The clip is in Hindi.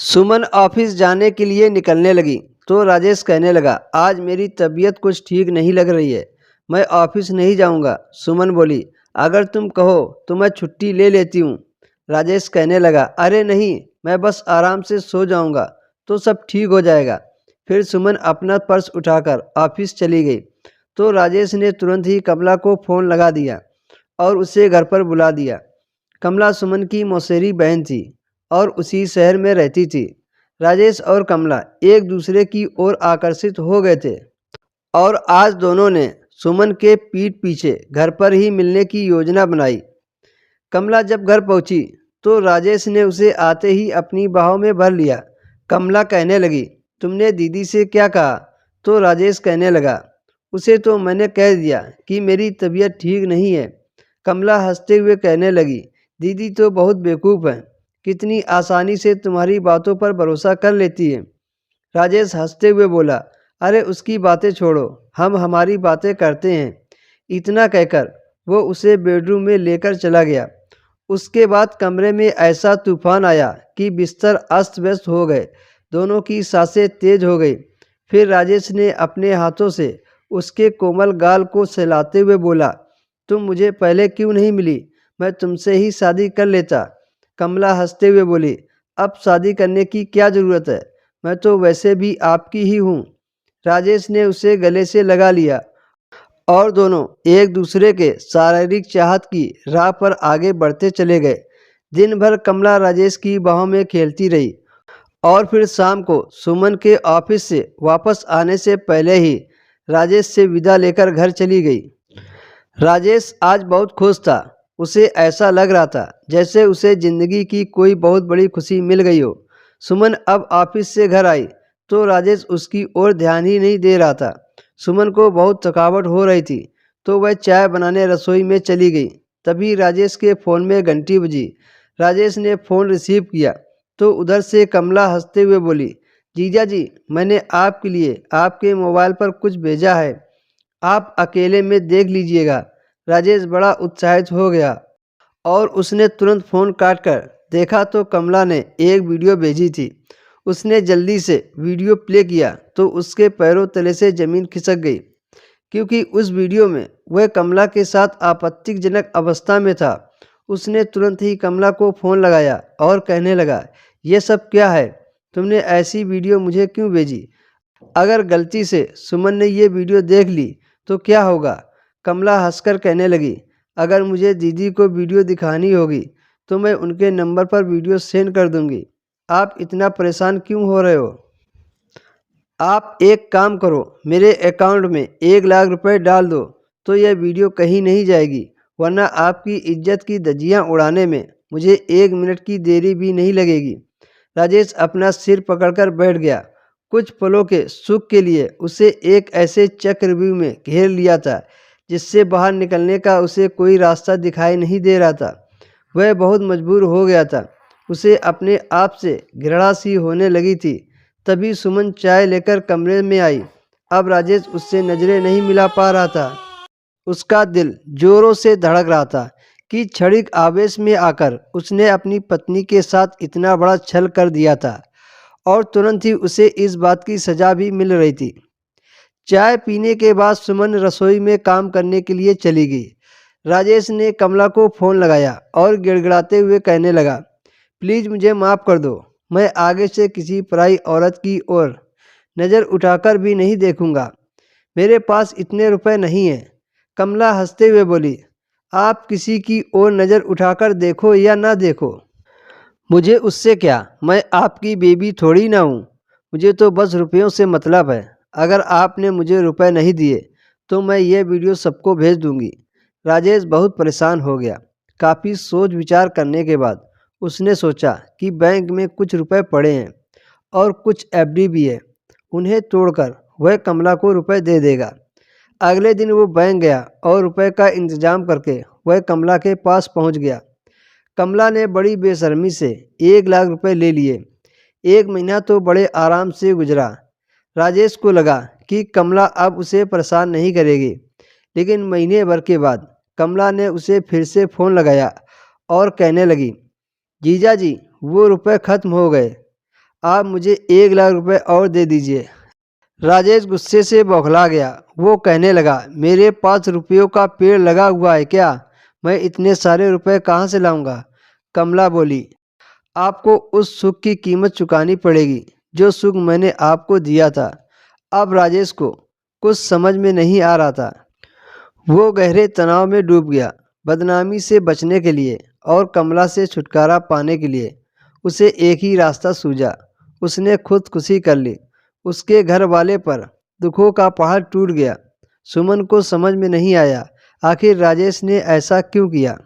सुमन ऑफिस जाने के लिए निकलने लगी तो राजेश कहने लगा, आज मेरी तबीयत कुछ ठीक नहीं लग रही है, मैं ऑफिस नहीं जाऊंगा। सुमन बोली, अगर तुम कहो तो मैं छुट्टी ले लेती हूँ। राजेश कहने लगा, अरे नहीं, मैं बस आराम से सो जाऊंगा तो सब ठीक हो जाएगा। फिर सुमन अपना पर्स उठाकर ऑफिस चली गई तो राजेश ने तुरंत ही कमला को फ़ोन लगा दिया और उसे घर पर बुला दिया। कमला सुमन की मौसेरी बहन थी और उसी शहर में रहती थी। राजेश और कमला एक दूसरे की ओर आकर्षित हो गए थे और आज दोनों ने सुमन के पीठ पीछे घर पर ही मिलने की योजना बनाई। कमला जब घर पहुंची तो राजेश ने उसे आते ही अपनी बाहों में भर लिया। कमला कहने लगी, तुमने दीदी से क्या कहा? तो राजेश कहने लगा, उसे तो मैंने कह दिया कि मेरी तबीयत ठीक नहीं है। कमला हंसते हुए कहने लगी, दीदी तो बहुत बेवकूफ़ है, कितनी आसानी से तुम्हारी बातों पर भरोसा कर लेती है। राजेश हंसते हुए बोला, अरे उसकी बातें छोड़ो, हम हमारी बातें करते हैं। इतना कहकर वो उसे बेडरूम में लेकर चला गया। उसके बाद कमरे में ऐसा तूफान आया कि बिस्तर अस्त व्यस्त हो गए। दोनों की सांसें तेज हो गई। फिर राजेश ने अपने हाथों से उसके कोमल गाल को सहलाते हुए बोला, तुम मुझे पहले क्यों नहीं मिली? मैं तुमसे ही शादी कर लेता। कमला हंसते हुए बोली, अब शादी करने की क्या ज़रूरत है, मैं तो वैसे भी आपकी ही हूँ। राजेश ने उसे गले से लगा लिया और दोनों एक दूसरे के शारीरिक चाहत की राह पर आगे बढ़ते चले गए। दिन भर कमला राजेश की बाहों में खेलती रही और फिर शाम को सुमन के ऑफिस से वापस आने से पहले ही राजेश से विदा लेकर घर चली गई। राजेश आज बहुत खुश था। उसे ऐसा लग रहा था जैसे उसे जिंदगी की कोई बहुत बड़ी खुशी मिल गई हो। सुमन अब ऑफिस से घर आई तो राजेश उसकी ओर ध्यान ही नहीं दे रहा था। सुमन को बहुत थकावट हो रही थी तो वह चाय बनाने रसोई में चली गई। तभी राजेश के फ़ोन में घंटी बजी। राजेश ने फ़ोन रिसीव किया तो उधर से कमला हंसते हुए बोली, जीजा जी, मैंने आपके लिए आपके मोबाइल पर कुछ भेजा है, आप अकेले में देख लीजिएगा। राजेश बड़ा उत्साहित हो गया और उसने तुरंत फ़ोन काटकर देखा तो कमला ने एक वीडियो भेजी थी। उसने जल्दी से वीडियो प्ले किया तो उसके पैरों तले से ज़मीन खिसक गई, क्योंकि उस वीडियो में वह कमला के साथ आपत्तिजनक अवस्था में था। उसने तुरंत ही कमला को फ़ोन लगाया और कहने लगा, ये सब क्या है? तुमने ऐसी वीडियो मुझे क्यों भेजी? अगर गलती से सुमन ने ये वीडियो देख ली तो क्या होगा? कमला हंसकर कहने लगी, अगर मुझे दीदी को वीडियो दिखानी होगी तो मैं उनके नंबर पर वीडियो सेंड कर दूंगी। आप इतना परेशान क्यों हो रहे हो? आप एक काम करो, मेरे अकाउंट में 1 लाख रुपए डाल दो तो यह वीडियो कहीं नहीं जाएगी, वरना आपकी इज्जत की धज्जियां उड़ाने में मुझे 1 मिनट की देरी भी नहीं लगेगी। राजेश अपना सिर पकड़कर बैठ गया। कुछ पलों के सुख के लिए उसे एक ऐसे चक्रव्यूह में घेर लिया था जिससे बाहर निकलने का उसे कोई रास्ता दिखाई नहीं दे रहा था। वह बहुत मजबूर हो गया था। उसे अपने आप से घृणा सी होने लगी थी। तभी सुमन चाय लेकर कमरे में आई। अब राजेश उससे नजरें नहीं मिला पा रहा था। उसका दिल जोरों से धड़क रहा था कि क्षणिक आवेश में आकर उसने अपनी पत्नी के साथ इतना बड़ा छल कर दिया था और तुरंत ही उसे इस बात की सजा भी मिल रही थी। चाय पीने के बाद सुमन रसोई में काम करने के लिए चली गई। राजेश ने कमला को फ़ोन लगाया और गिड़गिड़ाते हुए कहने लगा, प्लीज़ मुझे माफ़ कर दो, मैं आगे से किसी पराई औरत की ओर नज़र उठाकर भी नहीं देखूंगा। मेरे पास इतने रुपए नहीं हैं। कमला हंसते हुए बोली, आप किसी की ओर नज़र उठाकर देखो या ना देखो, मुझे उससे क्या, मैं आपकी बेबी थोड़ी ना हूँ। मुझे तो बस रुपयों से मतलब है। अगर आपने मुझे रुपए नहीं दिए तो मैं ये वीडियो सबको भेज दूंगी। राजेश बहुत परेशान हो गया। काफ़ी सोच विचार करने के बाद उसने सोचा कि बैंक में कुछ रुपए पड़े हैं और कुछ एफडी भी है, उन्हें तोड़कर वह कमला को रुपए दे देगा। अगले दिन वो बैंक गया और रुपए का इंतजाम करके वह कमला के पास पहुंच गया। कमला ने बड़ी बेशर्मी से 1 लाख रुपए ले लिए। 1 महीना तो बड़े आराम से गुजरा। राजेश को लगा कि कमला अब उसे परेशान नहीं करेगी, लेकिन महीने भर के बाद कमला ने उसे फिर से फ़ोन लगाया और कहने लगी, जीजा जी, वो रुपए ख़त्म हो गए, आप मुझे 1 लाख रुपए और दे दीजिए। राजेश गुस्से से बौखला गया। वो कहने लगा, मेरे पास रुपयों का पेड़ लगा हुआ है क्या? मैं इतने सारे रुपए कहाँ से लाऊंगा? कमला बोली, आपको उस सुख की कीमत चुकानी पड़ेगी जो सुख मैंने आपको दिया था। अब राजेश को कुछ समझ में नहीं आ रहा था। वो गहरे तनाव में डूब गया। बदनामी से बचने के लिए और कमला से छुटकारा पाने के लिए उसे एक ही रास्ता सूझा। उसने खुदकुशी कर ली। उसके घर वाले पर दुखों का पहाड़ टूट गया। सुमन को समझ में नहीं आया आखिर राजेश ने ऐसा क्यों किया।